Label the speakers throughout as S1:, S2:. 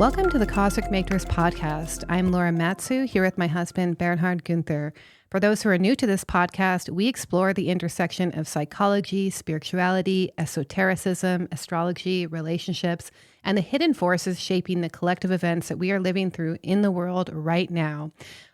S1: Welcome to the Cosmic Makers podcast. I'm Laura Matsu, here with my husband, Bernhard Günther. For those who are new to this podcast, we explore the intersection of psychology, spirituality, esotericism, astrology, relationships, and the hidden forces shaping the collective events that we are living through in the world right now.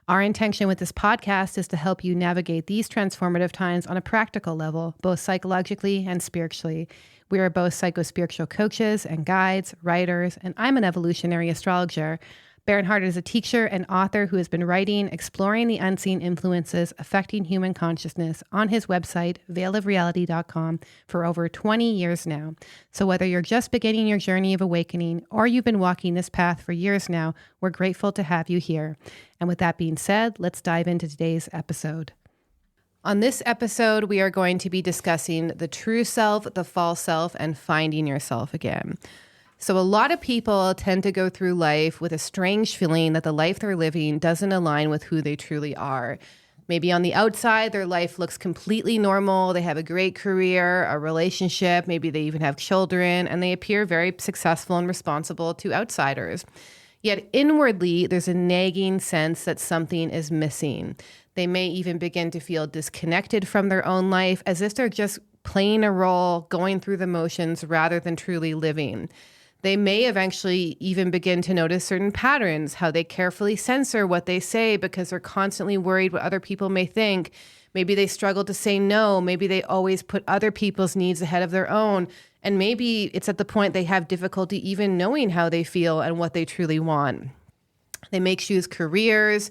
S1: Our intention with this podcast is to help you navigate these transformative times on a practical level, both psychologically and spiritually. We are both psychospiritual coaches and guides, writers, and I'm an evolutionary astrologer. Bernhard is a teacher and author who has been writing, exploring the unseen influences affecting human consciousness on his website, veilofreality.com, for over 20 years now. So whether you're just beginning your journey of awakening or you've been walking this path for years now, we're grateful to have you here. And with that being said, let's dive into today's episode. On this episode, we are going to be discussing the true self, the false self, and finding yourself again. So a lot of people tend to go through life with a strange feeling that the life they're living doesn't align with who they truly are. Maybe on the outside, their life looks completely normal. They have a great career, a relationship, maybe they even have children, and they appear very successful and responsible to outsiders. Yet inwardly, there's a nagging sense that something is missing. They may even begin to feel disconnected from their own life, as if they're just playing a role, going through the motions rather than truly living. They may eventually even begin to notice certain patterns, how they carefully censor what they say because they're constantly worried what other people may think. Maybe they struggle to say no. Maybe they always put other people's needs ahead of their own. And maybe it's at the point they have difficulty even knowing how they feel and what they truly want. They may choose careers,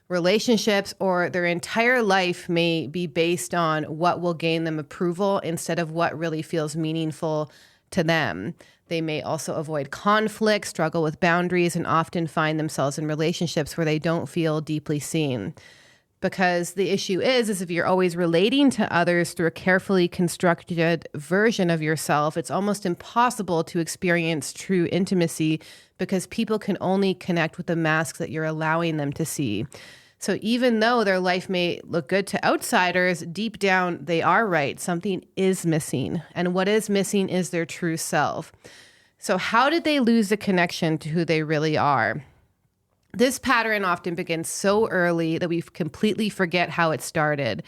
S1: relationships, or their entire life may be based on what will gain them approval instead of what really feels meaningful to them. They may also avoid conflict, struggle with boundaries, and often find themselves in relationships where they don't feel deeply seen. Because the issue is if you're always relating to others through a carefully constructed version of yourself, it's almost impossible to experience true intimacy because people can only connect with the masks that you're allowing them to see. So even though their life may look good to outsiders, deep down they are right. Something is missing. And what is missing is their true self. So how did they lose the connection to who they really are? This pattern often begins so early that we completely forget how it started.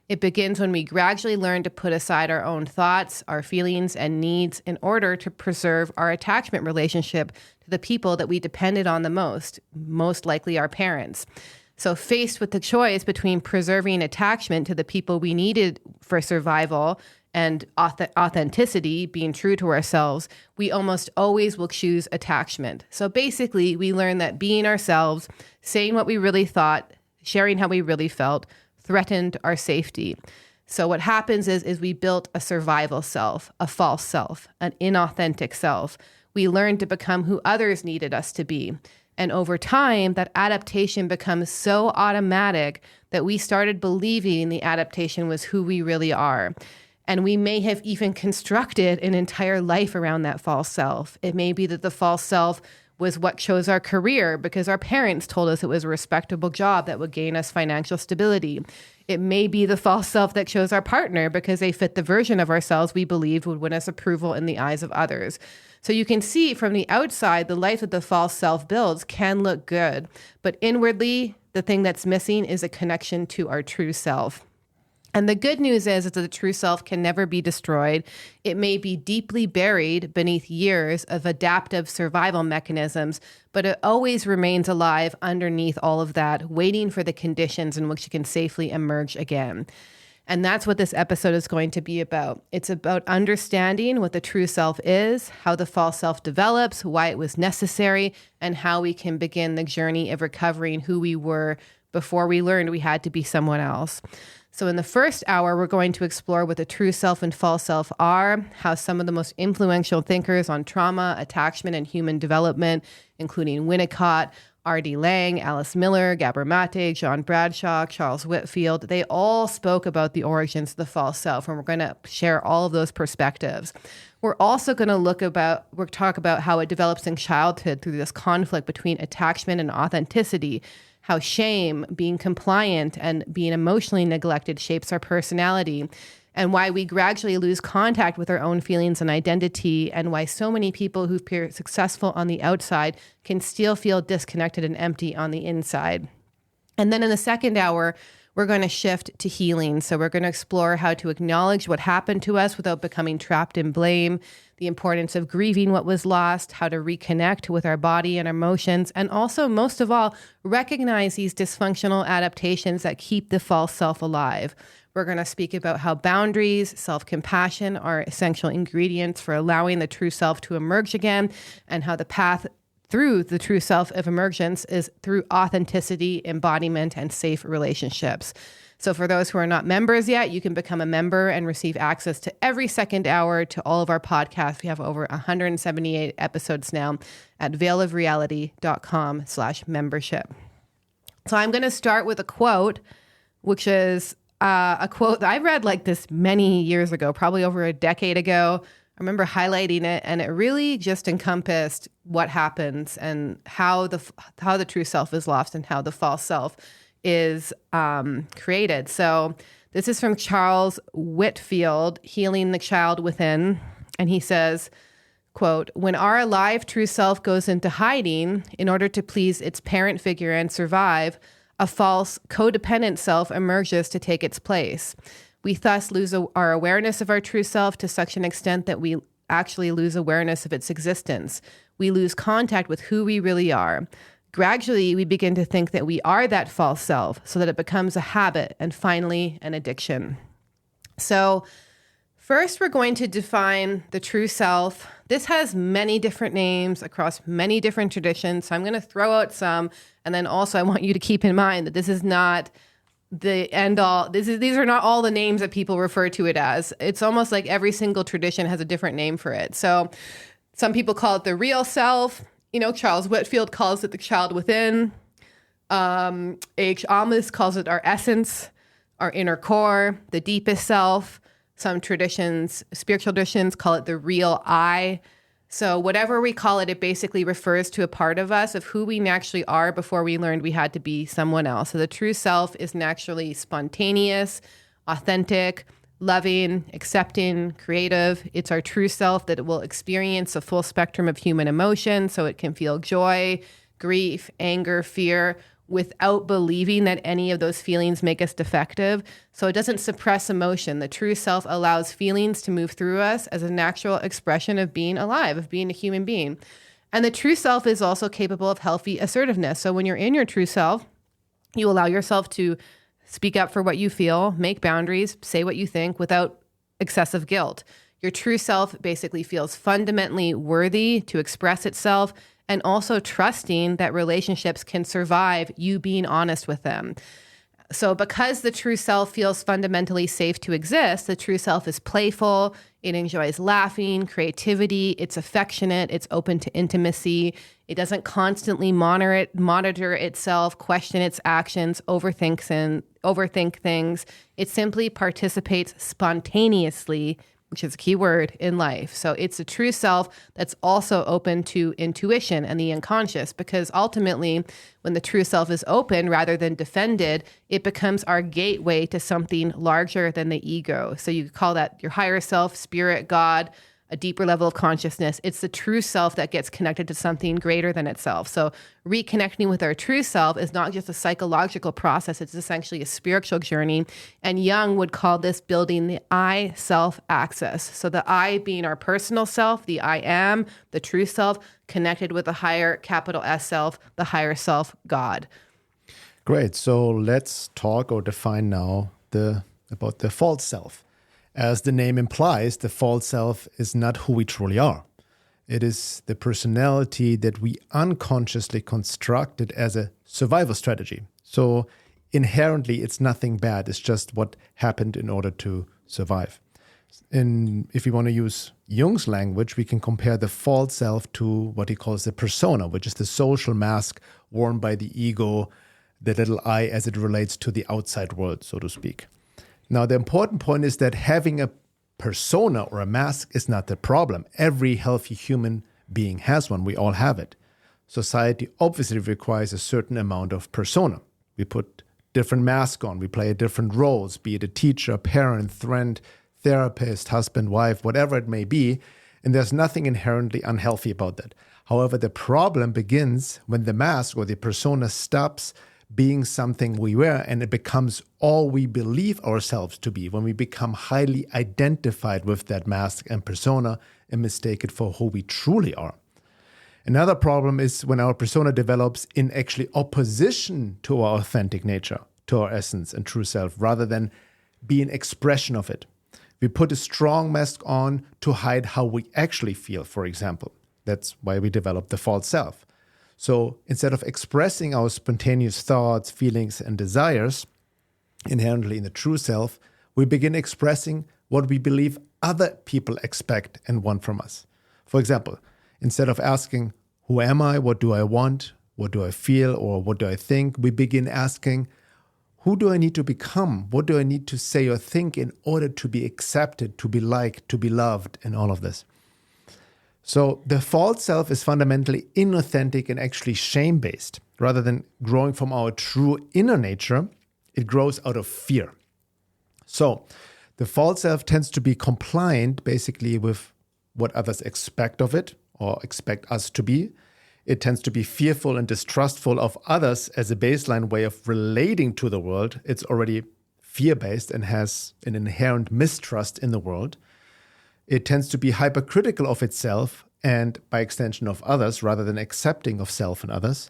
S1: It begins when we gradually learn to put aside our own thoughts, our feelings, and needs in order to preserve our attachment relationship to the people that we depended on the most likely our parents. So faced with the choice between preserving attachment to the people we needed for survival and authenticity, being true to ourselves, we almost always will choose attachment. So basically, we learn that being ourselves, saying what we really thought, sharing how we really felt, threatened our safety. So what happens is we built a survival self, a false self, an inauthentic self. We learned to become who others needed us to be. And over time, that adaptation becomes so automatic that we started believing the adaptation was who we really are. And we may have even constructed an entire life around that false self. It may be that the false self was what chose our career because our parents told us it was a respectable job that would gain us financial stability. It may be the false self that chose our partner because they fit the version of ourselves we believed would win us approval in the eyes of others. So you can see from the outside, the life that the false self builds can look good. But inwardly, the thing that's missing is a connection to our true self. And the good news is that the true self can never be destroyed. It may be deeply buried beneath years of adaptive survival mechanisms, but it always remains alive underneath all of that, waiting for the conditions in which it can safely emerge again. And that's what this episode is going to be about. It's about understanding what the true self is, how the false self develops, why it was necessary, and how we can begin the journey of recovering who we were before we learned we had to be someone else. So in the first hour, we're going to explore what the true self and false self are, how some of the most influential thinkers on trauma, attachment, and human development, including Winnicott, R.D. Laing, Alice Miller, Gabor Mate, John Bradshaw, Charles Whitfield, they all spoke about the origins of the false self, and we're going to share all of those perspectives. We're also going to talk about how it develops in childhood through this conflict between attachment and authenticity, how shame, being compliant, and being emotionally neglected shapes our personality. and why we gradually lose contact with our own feelings and identity, and why so many people who appear successful on the outside can still feel disconnected and empty on the inside. And then in the second hour, we're going to shift to healing. So we're going to explore how to acknowledge what happened to us without becoming trapped in blame, the importance of grieving what was lost, how to reconnect with our body and our emotions, and also, most of all, recognize these dysfunctional adaptations that keep the false self alive. We're going to speak about how boundaries, self-compassion are essential ingredients for allowing the true self to emerge again, and how the path through the true self of emergence is through authenticity, embodiment, and safe relationships. So for those who are not members yet, you can become a member and receive access to every second hour to all of our podcasts. We have over 178 episodes now at veilofreality.com/membership. So I'm going to start with a quote, which is a quote that I read like this many years ago, probably over a decade ago. I remember highlighting it, and it really just encompassed what happens and how the true self is lost and how the false self is created. So this is from Charles Whitfield, Healing the Child Within. And he says, quote, "When our alive true self goes into hiding in order to please its parent figure and survive, a false codependent self emerges to take its place. We thus lose our awareness of our true self to such an extent that we actually lose awareness of its existence. We lose contact with who we really are. Gradually, we begin to think that we are that false self so that it becomes a habit and finally an addiction." So first, we're going to define the true self. This has many different names across many different traditions. So I'm going to throw out some. And then also I want you to keep in mind that this is not the end all. These are not all the names that people refer to it as. It's almost like every single tradition has a different name for it. So some people call it the real self. Charles Whitfield calls it the child within. H. Amos calls it our essence, our inner core, the deepest self. Some traditions, spiritual traditions, call it the real I. So whatever we call it, it basically refers to a part of us of who we naturally are before we learned we had to be someone else. So the true self is naturally spontaneous, authentic, loving, accepting, creative. It's our true self that will experience a full spectrum of human emotion. So it can feel joy, grief, anger, fear, without believing that any of those feelings make us defective. So it doesn't suppress emotion. The true self allows feelings to move through us as a natural expression of being alive, of being a human being. And the true self is also capable of healthy assertiveness. So when you're in your true self, you allow yourself to speak up for what you feel, make boundaries, say what you think without excessive guilt. Your true self basically feels fundamentally worthy to express itself, and also trusting that relationships can survive you being honest with them. So because the true self feels fundamentally safe to exist, the true self is playful, it enjoys laughing, creativity, it's affectionate, it's open to intimacy, it doesn't constantly monitor itself, question its actions, overthink things. It simply participates spontaneously, which is a key word, in life. So it's a true self that's also open to intuition and the unconscious, because ultimately, when the true self is open rather than defended, it becomes our gateway to something larger than the ego. So you call that your higher self, spirit, God, a deeper level of consciousness. It's the true self that gets connected to something greater than itself. So reconnecting with our true self is not just a psychological process, it's essentially a spiritual journey. And Jung would call this building the I-self axis. So the I being our personal self, the I am, the true self, connected with the higher capital S self, the higher self, God.
S2: Great. So let's talk or define now about the false self. As the name implies, the false self is not who we truly are. It is the personality that we unconsciously constructed as a survival strategy. So inherently, it's nothing bad. It's just what happened in order to survive. And if we want to use Jung's language, we can compare the false self to what he calls the persona, which is the social mask worn by the ego, the little I, as it relates to the outside world, so to speak. Now, the important point is that having a persona or a mask is not the problem. Every healthy human being has one. We all have it. Society obviously requires a certain amount of persona. We put different masks on. We play different roles, be it a teacher, parent, friend, therapist, husband, wife, whatever it may be, and there's nothing inherently unhealthy about that. However, the problem begins when the mask or the persona stops being something we were and it becomes all we believe ourselves to be, when we become highly identified with that mask and persona and mistake it for who we truly are. Another problem is when our persona develops in actually opposition to our authentic nature, to our essence and true self, rather than be an expression of it. We put a strong mask on to hide how we actually feel, for example. That's why we develop the false self. So instead of expressing our spontaneous thoughts, feelings, and desires inherently in the true self, we begin expressing what we believe other people expect and want from us. For example, instead of asking, who am I, what do I want, what do I feel, or what do I think, we begin asking, who do I need to become? What do I need to say or think in order to be accepted, to be liked, to be loved, and all of this? So the false self is fundamentally inauthentic and actually shame-based. Rather than growing from our true inner nature, it grows out of fear. So the false self tends to be compliant basically with what others expect of it or expect us to be. It tends to be fearful and distrustful of others as a baseline way of relating to the world. It's already fear-based and has an inherent mistrust in the world. It tends to be hypercritical of itself and, by extension, of others, rather than accepting of self and others.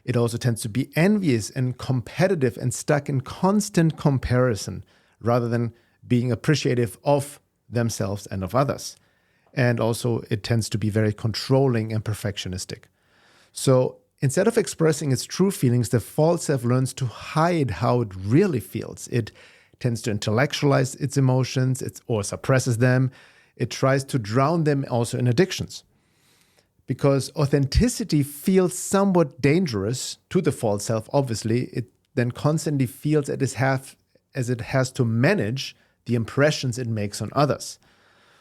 S2: It also tends to be envious and competitive and stuck in constant comparison, rather than being appreciative of themselves and of others. And also, it tends to be very controlling and perfectionistic. So, instead of expressing its true feelings, the false self learns to hide how it really feels. It tends to intellectualize its emotions or suppresses them. It tries to drown them also in addictions. Because authenticity feels somewhat dangerous to the false self, obviously, it then constantly feels as it has to manage the impressions it makes on others.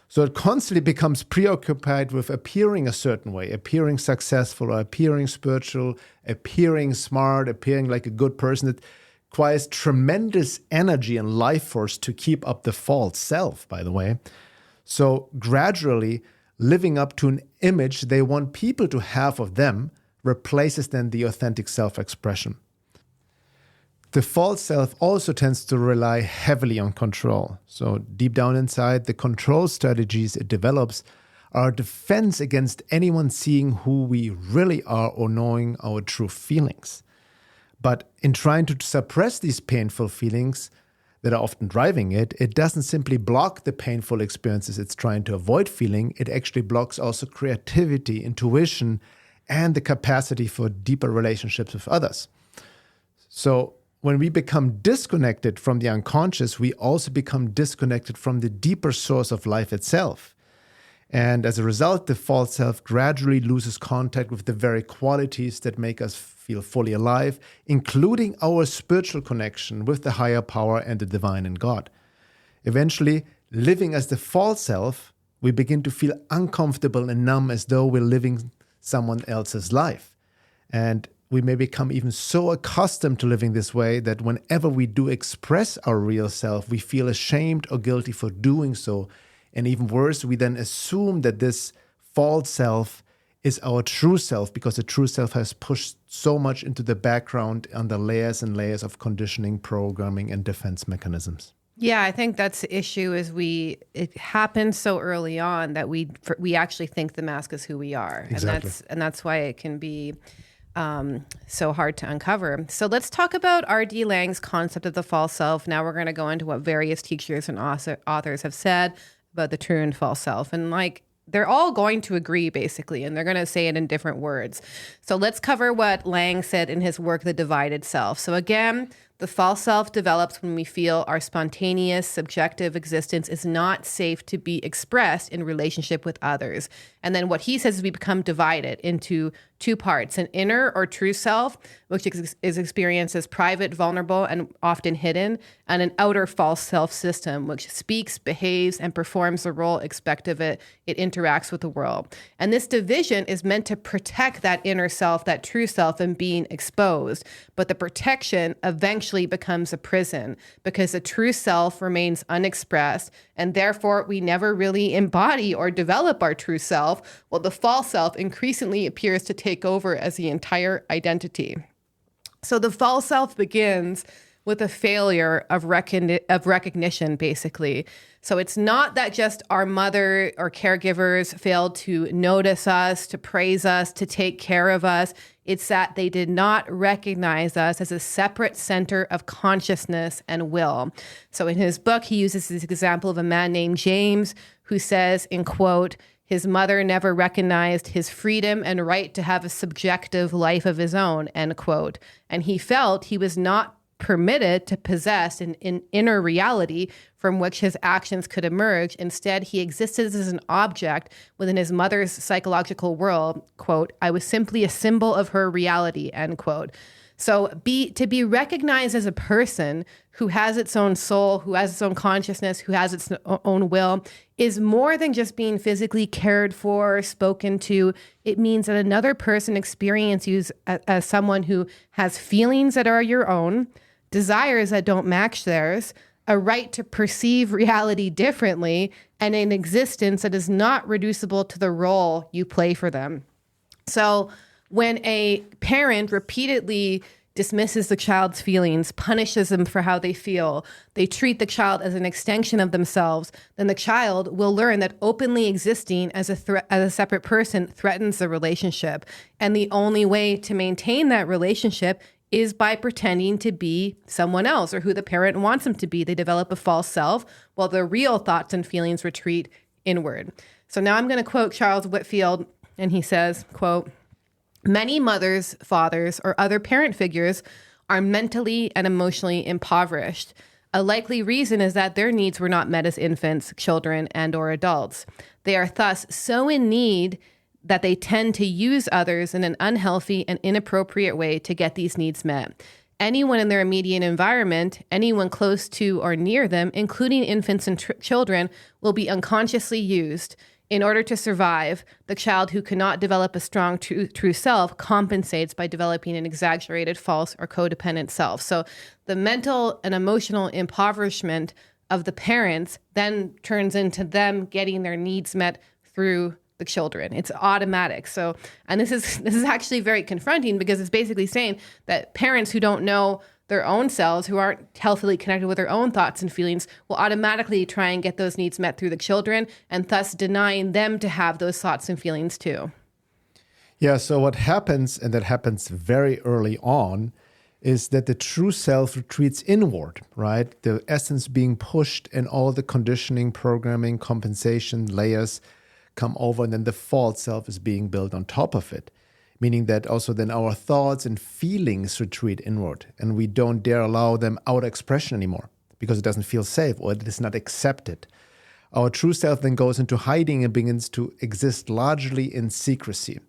S2: So it constantly becomes preoccupied with appearing a certain way, appearing successful or appearing spiritual, appearing smart, appearing like a good person. It requires tremendous energy and life force to keep up the false self, by the way. So gradually, living up to an image they want people to have of them replaces then the authentic self-expression. The false self also tends to rely heavily on control. So deep down inside, the control strategies it develops are a defense against anyone seeing who we really are or knowing our true feelings. But in trying to suppress these painful feelings that are often driving it, it doesn't simply block the painful experiences it's trying to avoid feeling. It actually blocks also creativity, intuition, and the capacity for deeper relationships with others. So when we become disconnected from the unconscious, we also become disconnected from the deeper source of life itself. And as a result, the false self gradually loses contact with the very qualities that make us feel fully alive, including our spiritual connection with the higher power and the divine and God. Eventually, living as the false self, we begin to feel uncomfortable and numb as though we're living someone else's life. And we may become even so accustomed to living this way that whenever we do express our real self, we feel ashamed or guilty for doing so. And even worse, we then assume that this false self is our true self because the true self has pushed so much into the background under layers and layers of conditioning, programming, and defense mechanisms.
S1: Yeah, I think that's the issue is it happens so early on that we actually think the mask is who we are.
S2: Exactly.
S1: And that's why it can be so hard to uncover. So let's talk about R.D. Laing's concept of the false self. Now we're going to go into what various teachers and authors have said about the true and false self. And they're all going to agree basically, and they're going to say it in different words. So let's cover what Laing said in his work, The Divided Self. So again, the false self develops when we feel our spontaneous, subjective existence is not safe to be expressed in relationship with others. And then what he says is we become divided into two parts, an inner or true self, which is experienced as private, vulnerable, and often hidden, and an outer false self system, which speaks, behaves, and performs the role expected of it. It interacts with the world. And this division is meant to protect that inner self, that true self, from being exposed. But the protection eventually eventually becomes a prison because the true self remains unexpressed, and therefore we never really embody or develop our true self, while the false self increasingly appears to take over as the entire identity. So the false self begins with a failure of recognition, basically. So it's not that just our mother or caregivers failed to notice us, to praise us, to take care of us. It's that they did not recognize us as a separate center of consciousness and will. So in his book, he uses this example of a man named James who says, in quote, his mother never recognized his freedom and right to have a subjective life of his own, end quote. And he felt he was not permitted to possess an inner reality from which his actions could emerge. Instead, he existed as an object within his mother's psychological world. Quote, I was simply a symbol of her reality, end quote. So to be recognized as a person who has its own soul, who has its own consciousness, who has its own will, is more than just being physically cared for, spoken to. It means that another person experiences you as someone who has feelings that are your own, desires that don't match theirs, a right to perceive reality differently, and an existence that is not reducible to the role you play for them. So when a parent repeatedly dismisses the child's feelings, punishes them for how they feel, they treat the child as an extension of themselves, then the child will learn that openly existing as a separate person threatens the relationship. And the only way to maintain that relationship is by pretending to be someone else or who the parent wants them to be. They develop a false self while their real thoughts and feelings retreat inward. So now I'm going to quote Charles Whitfield, and he says, quote, many mothers, fathers, or other parent figures are mentally and emotionally impoverished. A likely reason is that their needs were not met as infants, children, and or adults. They are thus so in need that they tend to use others in an unhealthy and inappropriate way to get these needs met. Anyone in their immediate environment, anyone close to or near them, including infants and children, will be unconsciously used. In order to survive, the child who cannot develop a strong true self compensates by developing an exaggerated false or codependent self. So the mental and emotional impoverishment of the parents then turns into them getting their needs met through the children. It's automatic. So, and this is actually very confronting because it's basically saying that parents who don't know their own selves, who aren't healthily connected with their own thoughts and feelings, will automatically try and get those needs met through the children, and thus denying them to have those thoughts and feelings too.
S2: Yeah, so what happens, and that happens very early on, is that the true self retreats inward, right? The essence being pushed and all the conditioning, programming, compensation layers come over, and then the false self is being built on top of it. Meaning that also then our thoughts and feelings retreat inward, and we don't dare allow them out expression anymore because it doesn't feel safe or it is not accepted. Our true self then goes into hiding and begins to exist largely in secrecy.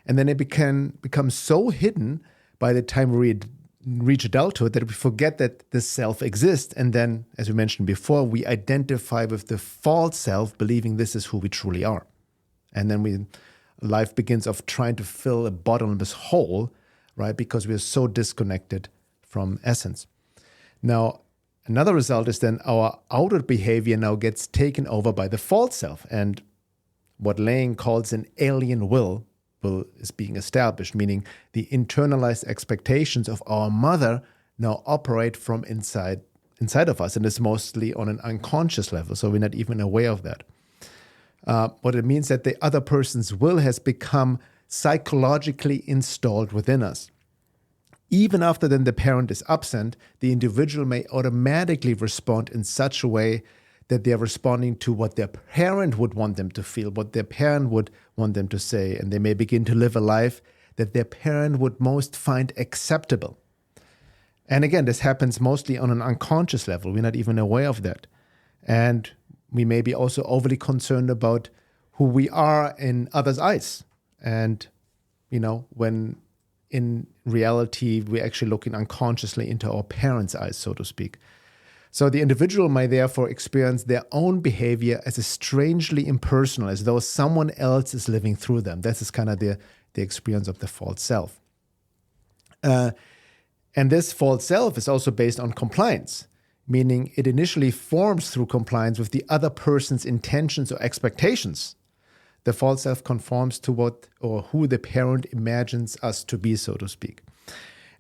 S2: And then it becomes so hidden by the time we reach adulthood that we forget that this self exists. And then, as we mentioned before, we identify with the false self, believing this is who we truly are. And then life begins of trying to fill a bottomless hole, right? Because we are so disconnected from essence. Now, another result is then our outward behavior now gets taken over by the false self. And what Lang calls an alien will is being established, meaning the internalized expectations of our mother now operate from inside of us. And it's mostly on an unconscious level, so we're not even aware of that. What it means that the other person's will has become psychologically installed within us. Even after then the parent is absent, the individual may automatically respond in such a way that they're responding to what their parent would want them to feel, what their parent would want them to say, and they may begin to live a life that their parent would most find acceptable. And again, this happens mostly on an unconscious level. We're not even aware of that. And we may be also overly concerned about who we are in others' eyes. And, when in reality, we're actually looking unconsciously into our parents' eyes, so to speak. So the individual may therefore experience their own behavior as a strangely impersonal, as though someone else is living through them. This is kind of the experience of the false self. And this false self is also based on compliance, meaning it initially forms through compliance with the other person's intentions or expectations. The false self conforms to what or who the parent imagines us to be, so to speak.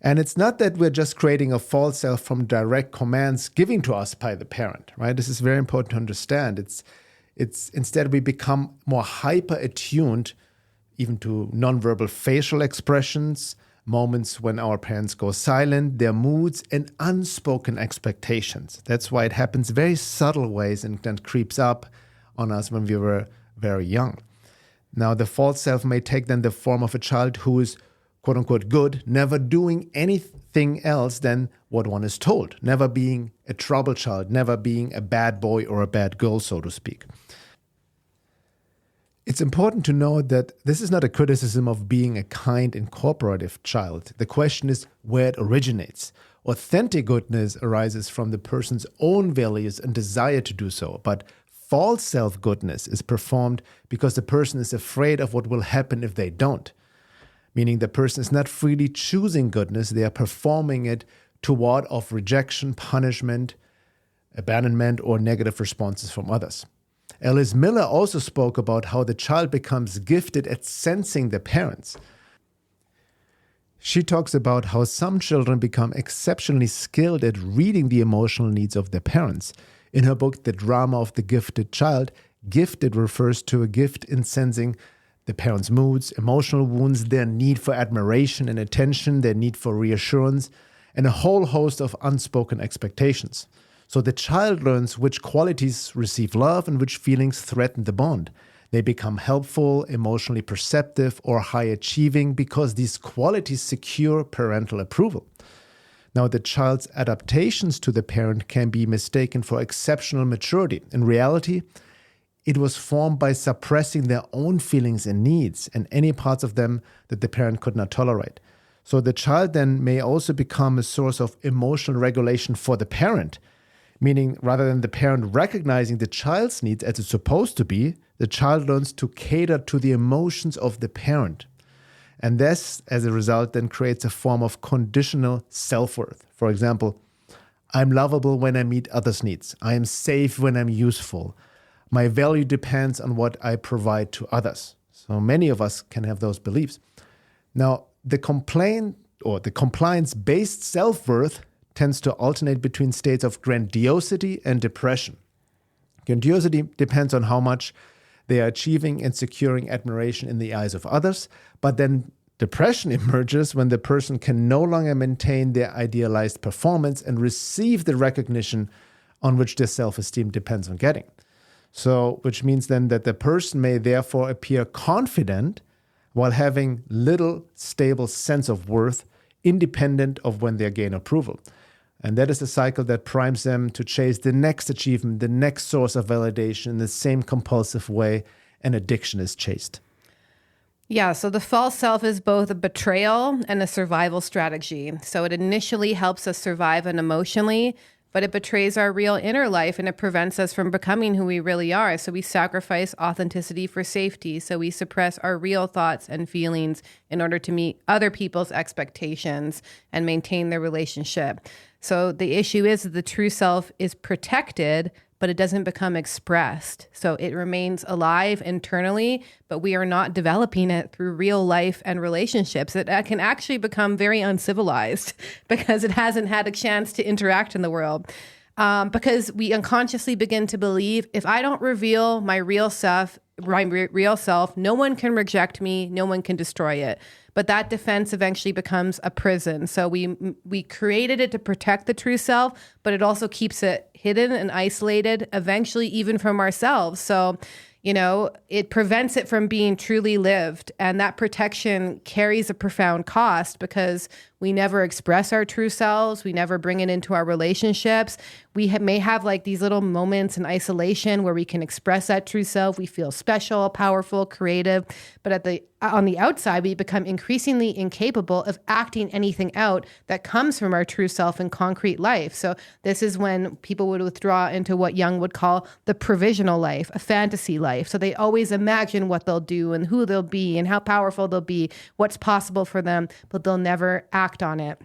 S2: And it's not that we're just creating a false self from direct commands given to us by the parent, right? This is very important to understand. It's instead we become more hyper attuned even to nonverbal facial expressions, moments when our parents go silent, their moods, and unspoken expectations. That's why it happens very subtle ways and then creeps up on us when we were very young. Now, the false self may take then the form of a child who is quote unquote good, never doing anything else than what one is told, never being a trouble child, never being a bad boy or a bad girl, so to speak. It's important to note that this is not a criticism of being a kind and cooperative child. The question is where it originates. Authentic goodness arises from the person's own values and desire to do so, but false self-goodness is performed because the person is afraid of what will happen if they don't. Meaning the person is not freely choosing goodness, they are performing it toward of rejection, punishment, abandonment, or negative responses from others. Alice Miller also spoke about how the child becomes gifted at sensing the parents. She talks about how some children become exceptionally skilled at reading the emotional needs of their parents. In her book, The Drama of the Gifted Child, gifted refers to a gift in sensing the parents' moods, emotional wounds, their need for admiration and attention, their need for reassurance, and a whole host of unspoken expectations. So the child learns which qualities receive love and which feelings threaten the bond. They become helpful, emotionally perceptive, or high-achieving because these qualities secure parental approval. Now, the child's adaptations to the parent can be mistaken for exceptional maturity. In reality, it was formed by suppressing their own feelings and needs and any parts of them that the parent could not tolerate. So the child then may also become a source of emotional regulation for the parent, meaning rather than the parent recognizing the child's needs as it's supposed to be, the child learns to cater to the emotions of the parent. And this, as a result, then creates a form of conditional self-worth. For example, I'm lovable when I meet others' needs. I am safe when I'm useful. My value depends on what I provide to others. So many of us can have those beliefs. Now, the compliance-based self-worth tends to alternate between states of grandiosity and depression. Grandiosity depends on how much they are achieving and securing admiration in the eyes of others, but then depression emerges when the person can no longer maintain their idealized performance and receive the recognition on which their self-esteem depends on getting. So, which means then that the person may therefore appear confident while having little stable sense of worth, independent of when they gain approval. And that is a cycle that primes them to chase the next achievement, the next source of validation in the same compulsive way an addiction is chased.
S1: Yeah, so the false self is both a betrayal and a survival strategy. So it initially helps us survive emotionally, but it betrays our real inner life and it prevents us from becoming who we really are. So we sacrifice authenticity for safety. So we suppress our real thoughts and feelings in order to meet other people's expectations and maintain their relationship. So the issue is that the true self is protected, but it doesn't become expressed. So it remains alive internally, but we are not developing it through real life and relationships. It can actually become very uncivilized because it hasn't had a chance to interact in the world. Because we unconsciously begin to believe if I don't reveal my real self, no one can reject me, no one can destroy it. But that defense eventually becomes a prison. So we created it to protect the true self, but it also keeps it hidden and isolated, eventually even from ourselves. So, it prevents it from being truly lived. And that protection carries a profound cost because we never express our true selves. We never bring it into our relationships. We may have like these little moments in isolation where we can express that true self. We feel special, powerful, creative. But on the outside, we become increasingly incapable of acting anything out that comes from our true self in concrete life. So this is when people would withdraw into what Jung would call the provisional life, a fantasy life. So they always imagine what they'll do and who they'll be and how powerful they'll be, what's possible for them, but they'll never act on it.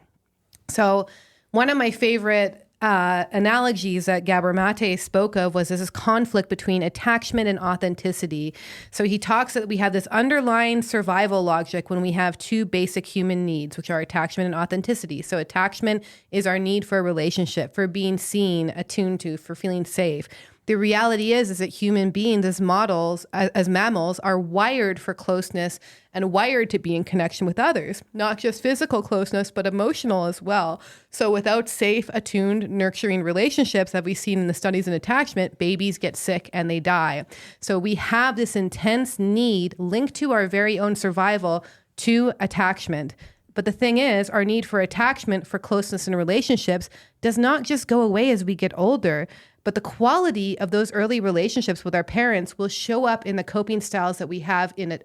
S1: So one of my favorite analogies that Gabor Mate spoke of was this conflict between attachment and authenticity. So he talks that we have this underlying survival logic when we have two basic human needs, which are attachment and authenticity. So attachment is our need for a relationship, for being seen, attuned to, for feeling safe. The reality is that human beings as models, as mammals, are wired for closeness and wired to be in connection with others, not just physical closeness, but emotional as well. So without safe, attuned, nurturing relationships, as we've seen in the studies in attachment, babies get sick and they die. So we have this intense need linked to our very own survival to attachment. But the thing is, our need for attachment, for closeness in relationships, does not just go away as we get older, but the quality of those early relationships with our parents will show up in the coping styles that we have in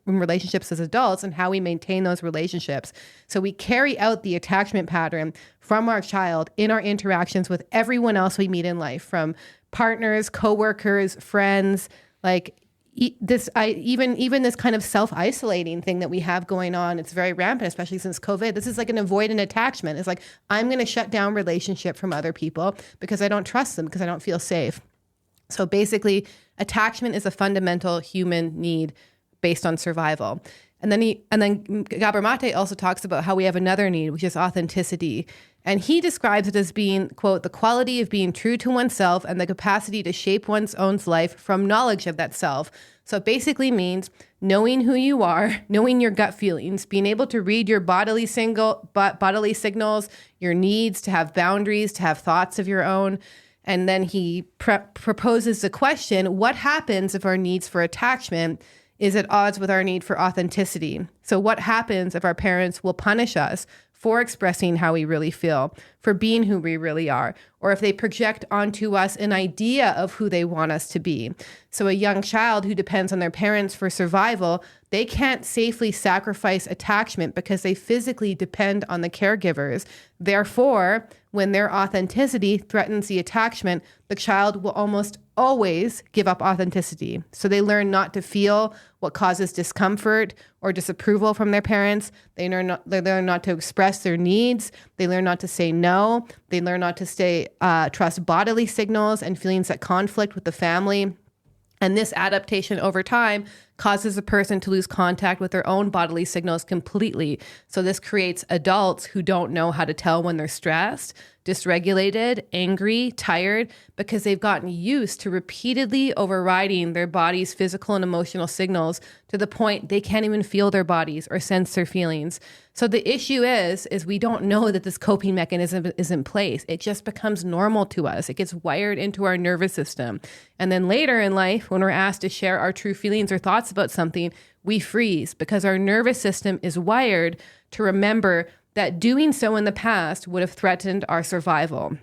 S1: relationships as adults and how we maintain those relationships. So we carry out the attachment pattern from our child in our interactions with everyone else we meet in life, from partners, coworkers, friends, even this kind of self-isolating thing that we have going on. It's very rampant, especially since COVID. This is like an avoidant attachment. It's like, I'm going to shut down relationship from other people because I don't trust them, because I don't feel safe. So basically, attachment is a fundamental human need based on survival. And then Gabor Mate also talks about how we have another need, which is authenticity. And he describes it as being, quote, the quality of being true to oneself and the capacity to shape one's own life from knowledge of that self. So it basically means knowing who you are, knowing your gut feelings, being able to read your bodily signals, your needs, to have boundaries, to have thoughts of your own. And then he proposes the question, what happens if our needs for attachment is at odds with our need for authenticity? So what happens if our parents will punish us for expressing how we really feel, for being who we really are, or if they project onto us an idea of who they want us to be? So a young child who depends on their parents for survival, they can't safely sacrifice attachment because they physically depend on the caregivers. Therefore, when their authenticity threatens the attachment, the child will almost always give up authenticity. So they learn not to feel what causes discomfort or disapproval from their parents. They learn not to express their needs. They learn not to say no. They learn not to trust bodily signals and feelings that conflict with the family. And this adaptation over time causes a person to lose contact with their own bodily signals completely. So this creates adults who don't know how to tell when they're stressed, dysregulated, angry, tired, because they've gotten used to repeatedly overriding their body's physical and emotional signals to the point they can't even feel their bodies or sense their feelings. So the issue is we don't know that this coping mechanism is in place. It just becomes normal to us. It gets wired into our nervous system. And then later in life, when we're asked to share our true feelings or thoughts about something, we freeze because our nervous system is wired to remember that doing so in the past would have threatened our survival.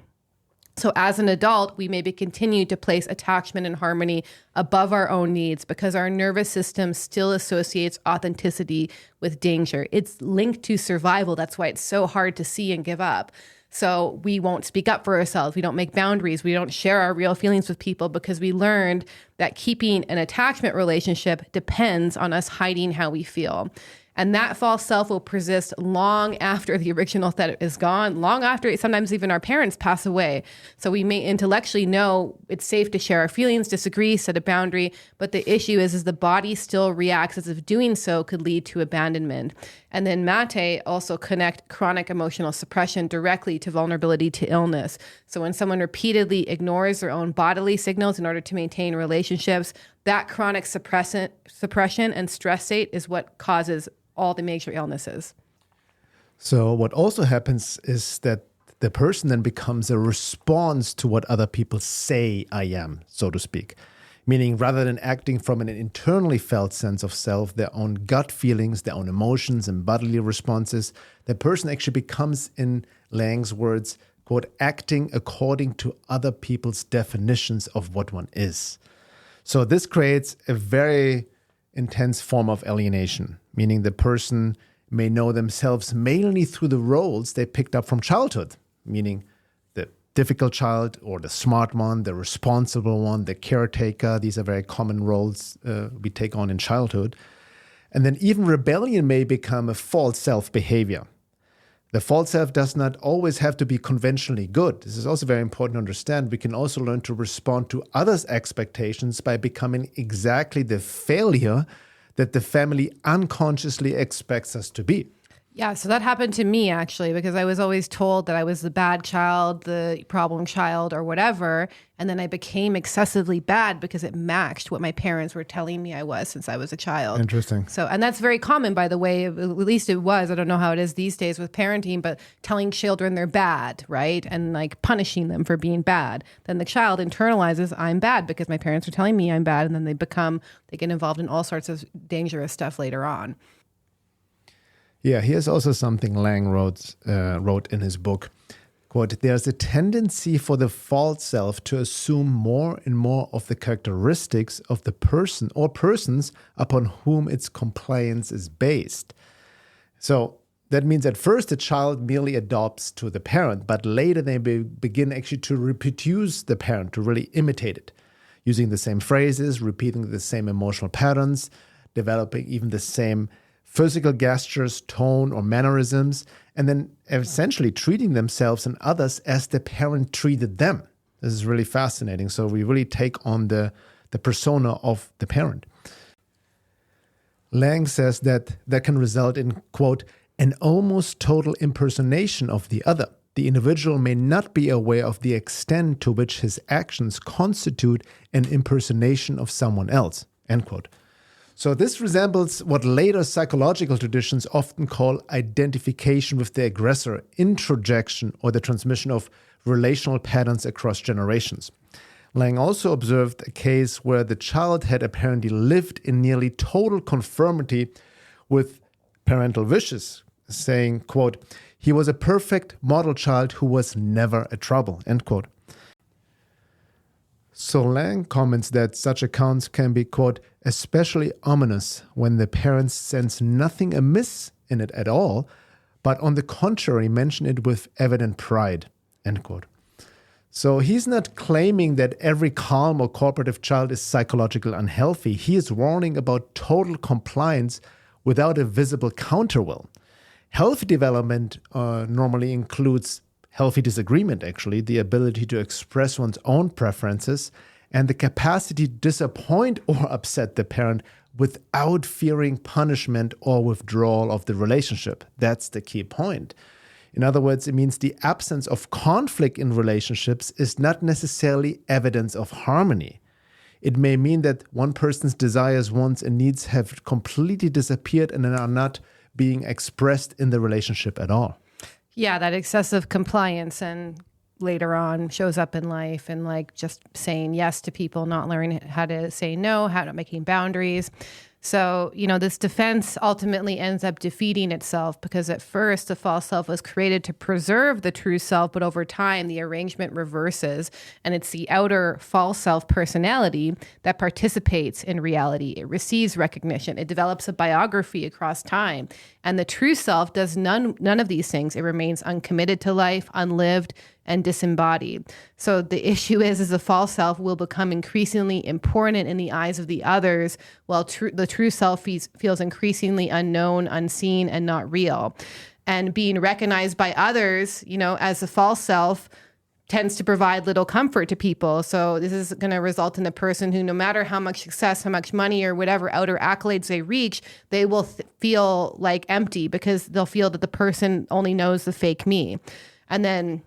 S1: So as an adult, we maybe continue to place attachment and harmony above our own needs because our nervous system still associates authenticity with danger. It's linked to survival. That's why it's so hard to see and give up. So we won't speak up for ourselves. We don't make boundaries. We don't share our real feelings with people because we learned that keeping an attachment relationship depends on us hiding how we feel. And that false self will persist long after the original that is gone, long after sometimes even our parents pass away. So we may intellectually know it's safe to share our feelings, disagree, set a boundary, but the issue is the body still reacts as if doing so could lead to abandonment. And then Mate also connect chronic emotional suppression directly to vulnerability to illness. So when someone repeatedly ignores their own bodily signals in order to maintain relationships, that chronic suppression and stress state is what causes all the major illnesses.
S2: So what also happens is that the person then becomes a response to what other people say I am, so to speak. Meaning rather than acting from an internally felt sense of self, their own gut feelings, their own emotions and bodily responses, the person actually becomes, in Lang's words, quote, acting according to other people's definitions of what one is. So this creates a very intense form of alienation, meaning the person may know themselves mainly through the roles they picked up from childhood, meaning the difficult child or the smart one, the responsible one, the caretaker. These are very common roles we take on in childhood. And then even rebellion may become a false self behavior. The false self does not always have to be conventionally good. This is also very important to understand. We can also learn to respond to others' expectations by becoming exactly the failure that the family unconsciously expects us to be.
S1: Yeah, so that happened to me actually, because I was always told that I was the bad child, the problem child, or whatever. And then I became excessively bad because it matched what my parents were telling me I was since I was a child.
S2: Interesting.
S1: So, and that's very common, by the way, at least it was. I don't know how it is these days with parenting, but telling children they're bad, right? And like punishing them for being bad. Then the child internalizes, I'm bad because my parents are telling me I'm bad. And then they get involved in all sorts of dangerous stuff later on.
S2: Yeah, here's also something Lang wrote in his book. Quote, there's a tendency for the false self to assume more and more of the characteristics of the person or persons upon whom its compliance is based. So that means at first the child merely adopts to the parent, but later they begin actually to reproduce the parent, to really imitate it, using the same phrases, repeating the same emotional patterns, developing even the same physical gestures, tone, or mannerisms, and then essentially treating themselves and others as the parent treated them. This is really fascinating. So we really take on the persona of the parent. Lang says that can result in, quote, an almost total impersonation of the other. The individual may not be aware of the extent to which his actions constitute an impersonation of someone else, end quote. So this resembles what later psychological traditions often call identification with the aggressor, introjection, or the transmission of relational patterns across generations. Lang also observed a case where the child had apparently lived in nearly total conformity with parental wishes, saying, quote, he was a perfect model child who was never a trouble, end quote. So Lang comments that such accounts can be, quote, especially ominous when the parents sense nothing amiss in it at all, but on the contrary mention it with evident pride, end quote. So he's not claiming that every calm or cooperative child is psychologically unhealthy. He is warning about total compliance without a visible counterwill. Healthy development normally includes healthy disagreement, actually, the ability to express one's own preferences, and the capacity to disappoint or upset the parent without fearing punishment or withdrawal of the relationship. That's the key point. In other words, it means the absence of conflict in relationships is not necessarily evidence of harmony. It may mean that one person's desires, wants, and needs have completely disappeared and are not being expressed in the relationship at all.
S1: Yeah, that excessive compliance and later on shows up in life and like just saying yes to people, not learning how to say no, how to making boundaries. So, this defense ultimately ends up defeating itself because at first the false self was created to preserve the true self, but over time the arrangement reverses and it's the outer false self personality that participates in reality. It receives recognition. It develops a biography across time. And the true self does none of these things. It remains uncommitted to life, unlived, and disembodied. So the issue is the false self will become increasingly important in the eyes of the others, while the true self feels increasingly unknown, unseen, and not real. And being recognized by others, as a false self tends to provide little comfort to people. So this is going to result in a person who, no matter how much success, how much money, or whatever outer accolades they reach, they will feel like empty because they'll feel that the person only knows the fake me. And then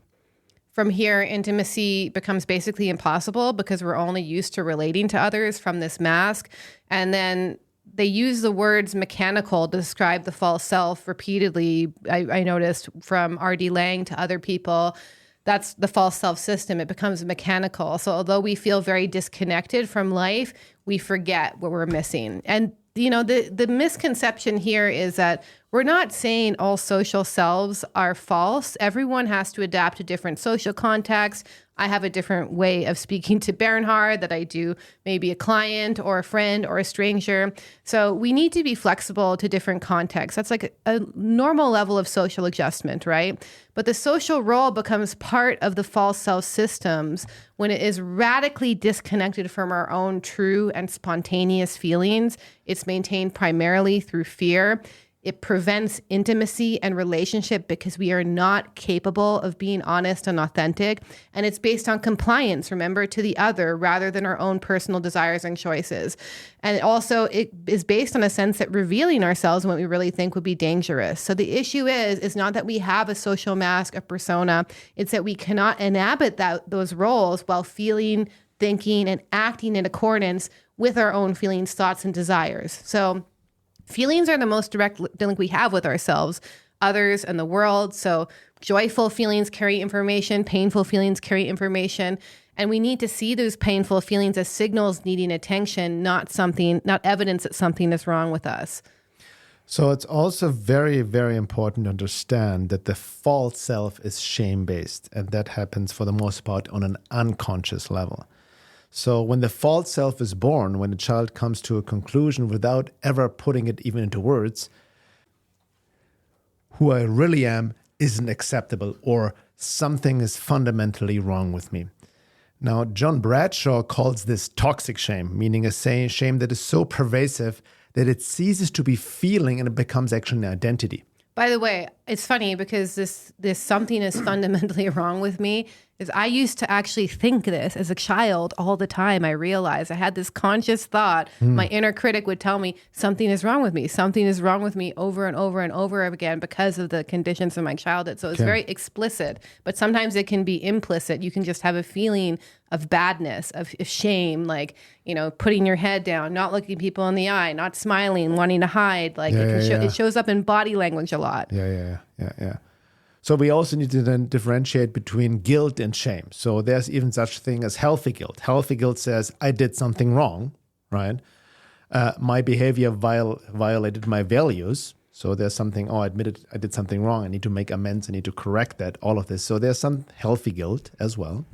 S1: from here, intimacy becomes basically impossible because we're only used to relating to others from this mask. And then they use the words mechanical to describe the false self repeatedly. I noticed from R.D. Lang to other people. That's the false self system. It becomes mechanical. So although we feel very disconnected from life, we forget what we're missing. And the misconception here is that we're not saying all social selves are false. Everyone has to adapt to different social contexts. I have a different way of speaking to Bernhard that I do maybe a client or a friend or a stranger. So we need to be flexible to different contexts. That's like a normal level of social adjustment, right? But the social role becomes part of the false self systems when it is radically disconnected from our own true and spontaneous feelings. It's maintained primarily through fear. It prevents intimacy and relationship because we are not capable of being honest and authentic. And it's based on compliance, remember, to the other rather than our own personal desires and choices. And also it is based on a sense that revealing ourselves and what we really think would be dangerous. So the issue is not that we have a social mask, a persona. It's that we cannot inhabit those roles while feeling, thinking, and acting in accordance with our own feelings, thoughts, and desires. So feelings are the most direct link we have with ourselves, others, and the world. So joyful feelings carry information, painful feelings carry information. And we need to see those painful feelings as signals needing attention, not evidence that something is wrong with us.
S2: So it's also very, very important to understand that the false self is shame-based, and that happens for the most part on an unconscious level. So when the false self is born, when a child comes to a conclusion without ever putting it even into words, who I really am isn't acceptable, or something is fundamentally wrong with me. Now, John Bradshaw calls this toxic shame, meaning a shame that is so pervasive that it ceases to be feeling and it becomes actually an identity.
S1: By the way, it's funny because this something is fundamentally wrong with me is I used to actually think this as a child all the time. I realized I had this conscious thought. My inner critic would tell me something is wrong with me. Something is wrong with me over and over and over again because of the conditions of my childhood. So it's very explicit, but sometimes it can be implicit. You can just have a feeling of badness, of shame, like, putting your head down, not looking people in the eye, not smiling, wanting to hide. Like it shows up in body language a lot.
S2: Yeah. So we also need to then differentiate between guilt and shame. So there's even such thing as healthy guilt. Healthy guilt says, I did something wrong, right? My behavior violated my values. So there's something, I admitted I did something wrong. I need to make amends. I need to correct that, all of this. So there's some healthy guilt as well.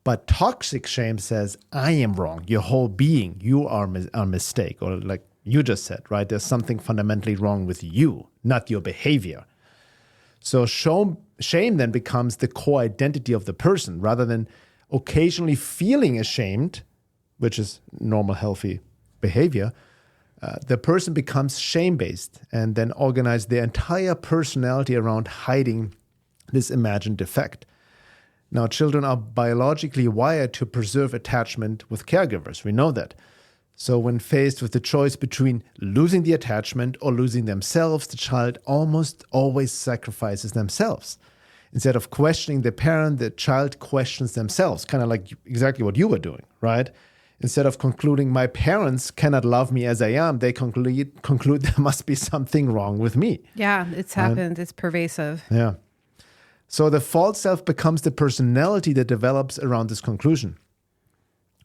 S2: But toxic shame says, I am wrong. Your whole being, you are a mistake. Or like you just said, right? There's something fundamentally wrong with you, not your behavior. So shame then becomes the core identity of the person rather than occasionally feeling ashamed, which is normal, healthy behavior. The person becomes shame-based and then organize their entire personality around hiding this imagined defect. Now, children are biologically wired to preserve attachment with caregivers. We know that. So when faced with the choice between losing the attachment or losing themselves, the child almost always sacrifices themselves. Instead of questioning the parent, the child questions themselves, kind of like exactly what you were doing, right? Instead of concluding, my parents cannot love me as I am, they conclude there must be something wrong with me.
S1: Yeah, it's happened. It's pervasive.
S2: Yeah. So the false self becomes the personality that develops around this conclusion.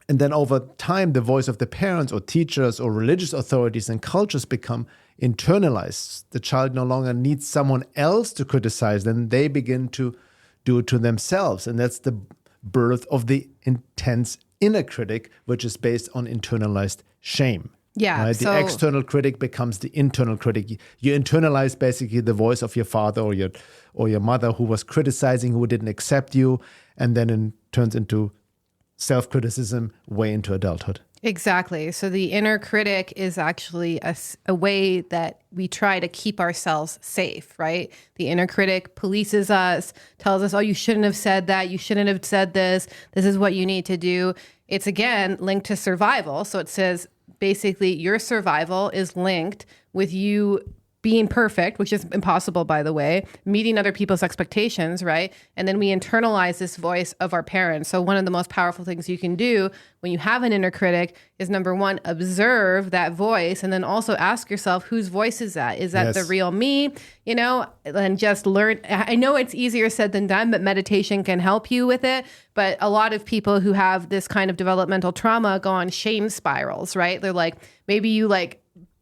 S2: And then over time, the voice of the parents or teachers or religious authorities and cultures become internalized. The child no longer needs someone else to criticize them. They begin to do it to themselves. And that's the birth of the intense inner critic, which is based on internalized shame.
S1: Yeah.
S2: Right? The external critic becomes the internal critic. You internalize basically the voice of your father or your mother who was criticizing, who didn't accept you, and then it turns into self-criticism way into adulthood.
S1: Exactly. So the inner critic is actually a way that we try to keep ourselves safe, right? The inner critic polices us, tells us, oh, you shouldn't have said that. You shouldn't have said this. This is what you need to do. It's, again, linked to survival. So it says, basically, your survival is linked with you being perfect, which is impossible, by the way, meeting other people's expectations, right? And then we internalize this voice of our parents. So one of the most powerful things you can do when you have an inner critic is, number one, observe that voice, and then also ask yourself, whose voice is that? Is that the real me? And just learn. I know it's easier said than done, but meditation can help you with it. But a lot of people who have this kind of developmental trauma go on shame spirals, right? They're like, maybe you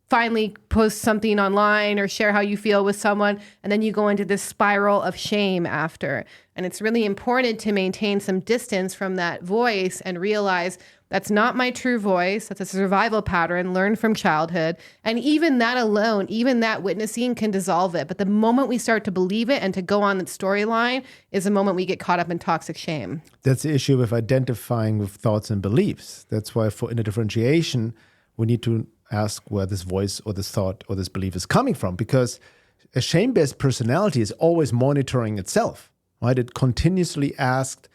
S1: finally post something online or share how you feel with someone, and then you go into this spiral of shame after. And it's really important to maintain some distance from that voice and realize that's not my true voice. That's a survival pattern learned from childhood. And even that alone, even that witnessing can dissolve it. But the moment we start to believe it and to go on that storyline is the moment we get caught up in toxic shame.
S2: That's the issue with identifying with thoughts and beliefs. That's why for inner differentiation, we need to ask where this voice or this thought or this belief is coming from, because a shame-based personality is always monitoring itself, right? It continuously asks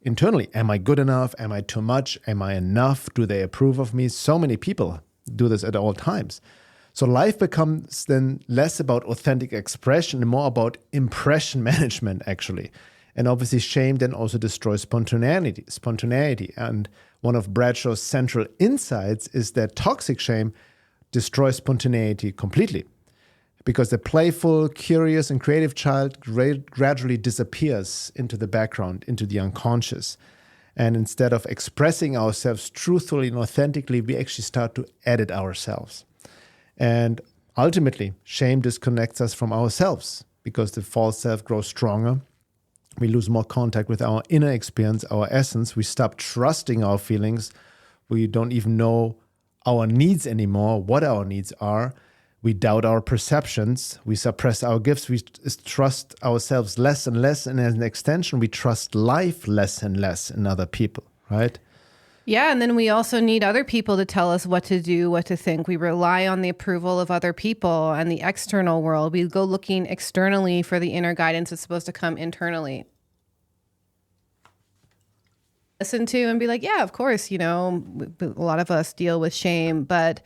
S2: internally, am I good enough? Am I too much? Am I enough? Do they approve of me? So many people do this at all times. So life becomes then less about authentic expression and more about impression management, actually. And obviously shame then also destroys spontaneity. And one of Bradshaw's central insights is that toxic shame destroys spontaneity completely, because the playful, curious, and creative child gradually disappears into the background, into the unconscious. And instead of expressing ourselves truthfully and authentically, we actually start to edit ourselves. And ultimately, shame disconnects us from ourselves, because the false self grows stronger. We lose more contact with our inner experience, our essence. We stop trusting our feelings. We don't even know our needs anymore, what our needs are. We doubt our perceptions. We suppress our gifts. We trust ourselves less and less. And as an extension, we trust life less and less in other people, right?
S1: Yeah, and then we also need other people to tell us what to do, what to think. We rely on the approval of other people and the external world. We go looking externally for the inner guidance that's supposed to come internally. Listen to and be like, yeah, of course, a lot of us deal with shame, but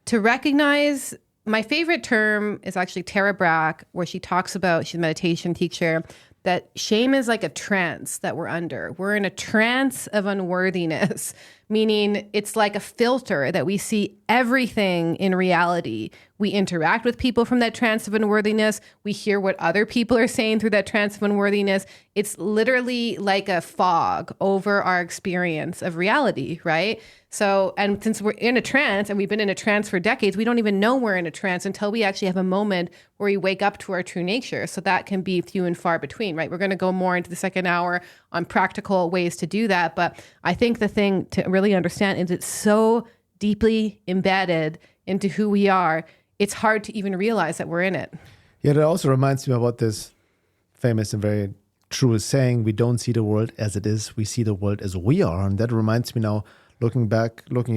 S1: to recognize, my favorite term is actually Tara Brach, where she talks about, she's a meditation teacher, that shame is like a trance that we're under. We're in a trance of unworthiness, meaning it's like a filter that we see everything in reality. We interact with people from that trance of unworthiness. We hear what other people are saying through that trance of unworthiness. It's literally like a fog over our experience of reality, right? So, and since we're in a trance and we've been in a trance for decades, we don't even know we're in a trance until we actually have a moment where we wake up to our true nature. So that can be few and far between, right? We're going to go more into the second hour on practical ways to do that. But I think the thing to really understand is it's so deeply embedded into who we are. It's hard to even realize that we're in it.
S2: Yeah, that also reminds me about this famous and very true saying, we don't see the world as it is, we see the world as we are. And that reminds me now, looking a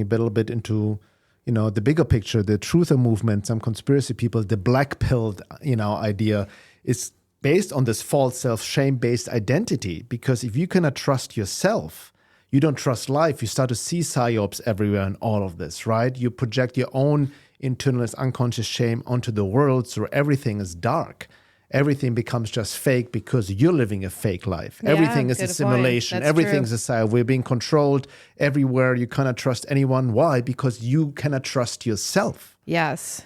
S2: little bit into, the bigger picture, the truther movement, some conspiracy people, the black pilled, idea is based on this false self, shame-based identity. Because if you cannot trust yourself, you don't trust life, you start to see psyops everywhere in all of this, right? You project your own internalized unconscious shame onto the world, so everything is dark. Everything becomes just fake because you're living a fake life.
S1: Yeah,
S2: everything is a simulation. Everything's a psyop. We're being controlled everywhere. You cannot trust anyone. Why? Because you cannot trust yourself.
S1: Yes.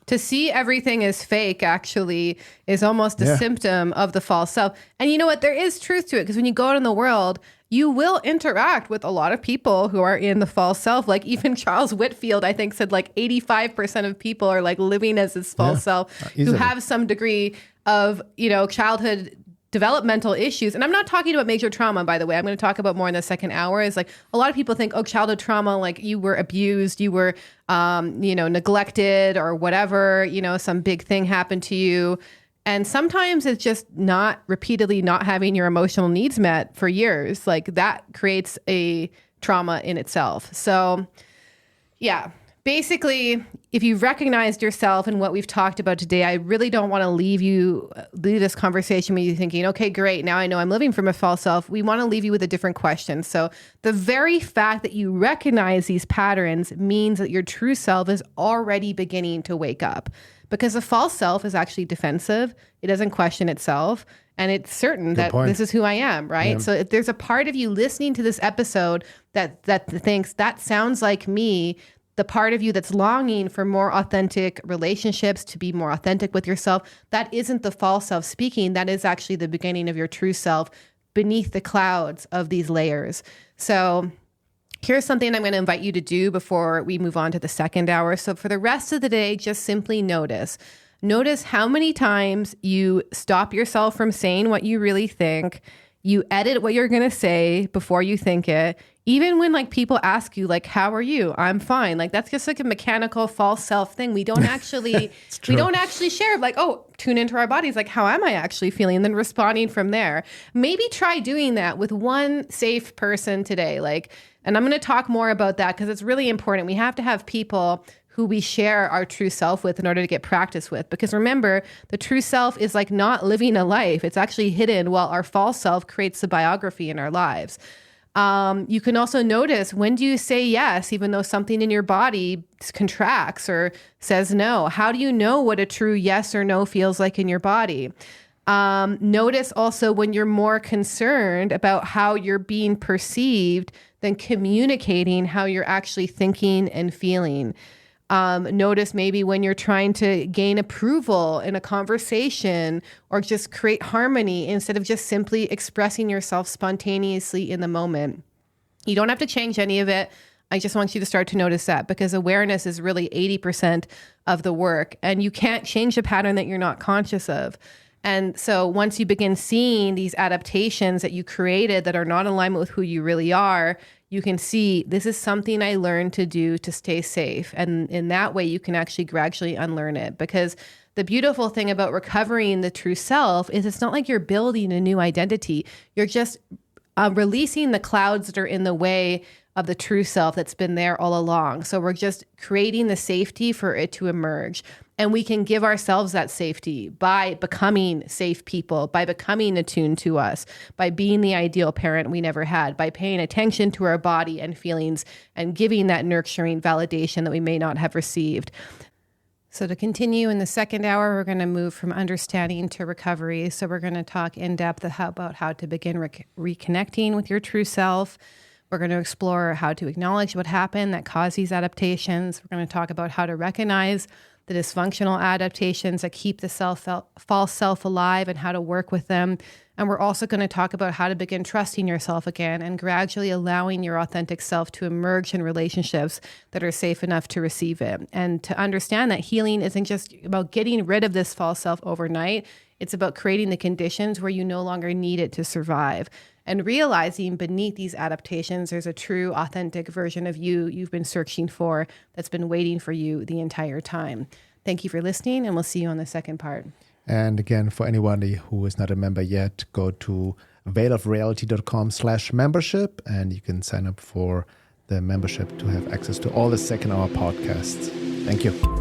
S1: To see everything as fake actually is almost a symptom of the false self. And you know what? There is truth to it, because when you go out in the world, you will interact with a lot of people who are in the false self. Like even Charles Whitfield, I think, said like 85% of people are like living as this false self who have some degree of, childhood developmental issues. And I'm not talking about major trauma, by the way. I'm going to talk about more in the second hour. Is like a lot of people think, childhood trauma, like you were abused, you were, neglected or whatever, some big thing happened to you. And sometimes it's just not repeatedly not having your emotional needs met for years. Like that creates a trauma in itself. So yeah, basically, if you've recognized yourself and what we've talked about today, I really don't want to leave this conversation with you thinking, okay, great, now I know I'm living from a false self. We want to leave you with a different question. So the very fact that you recognize these patterns means that your true self is already beginning to wake up. Because the false self is actually defensive. It doesn't question itself. And it's certain that this is who I am, right? Yeah. So if there's a part of you listening to this episode that thinks that sounds like me, the part of you that's longing for more authentic relationships, to be more authentic with yourself, that isn't the false self speaking. That is actually the beginning of your true self beneath the clouds of these layers. So here's something I'm going to invite you to do before we move on to the second hour. So for the rest of the day, just simply notice how many times you stop yourself from saying what you really think. You edit what you're going to say before you think it. Even when like people ask you like, how are you? I'm fine. Like that's just like a mechanical false self thing. We don't actually, share like, tune into our bodies. Like, how am I actually feeling? And then responding from there. Maybe try doing that with one safe person today. And I'm going to talk more about that because it's really important. We have to have people who we share our true self with in order to get practice with. Because remember, the true self is like not living a life. It's actually hidden while our false self creates the biography in our lives. You can also notice, when do you say yes, even though something in your body contracts or says no? How do you know what a true yes or no feels like in your body? Notice also when you're more concerned about how you're being perceived than communicating how you're actually thinking and feeling. Notice maybe when you're trying to gain approval in a conversation or just create harmony instead of just simply expressing yourself spontaneously in the moment. You don't have to change any of it. I just want you to start to notice that, because awareness is really 80% of the work, and you can't change a pattern that you're not conscious of. And so once you begin seeing these adaptations that you created that are not in alignment with who you really are, you can see, this is something I learned to do to stay safe. And in that way, you can actually gradually unlearn it. Because the beautiful thing about recovering the true self is it's not like you're building a new identity. You're just releasing the clouds that are in the way of the true self that's been there all along. So we're just creating the safety for it to emerge. And we can give ourselves that safety by becoming safe people, by becoming attuned to us, by being the ideal parent we never had, by paying attention to our body and feelings and giving that nurturing validation that we may not have received. So to continue in the second hour, we're going to move from understanding to recovery. So we're going to talk in depth about how to begin reconnecting with your true self. We're going to explore how to acknowledge what happened that caused these adaptations. We're going to talk about how to recognize the dysfunctional adaptations that keep the false self alive and how to work with them. And we're also going to talk about how to begin trusting yourself again and gradually allowing your authentic self to emerge in relationships that are safe enough to receive it. And to understand that healing isn't just about getting rid of this false self overnight. It's about creating the conditions where you no longer need it to survive. And realizing beneath these adaptations, there's a true, authentic version of you you've been searching for that's been waiting for you the entire time. Thank you for listening, and we'll see you on the second part.
S2: And again, for anybody who is not a member yet, go to veilofreality.com/membership, and you can sign up for the membership to have access to all the second hour podcasts. Thank you.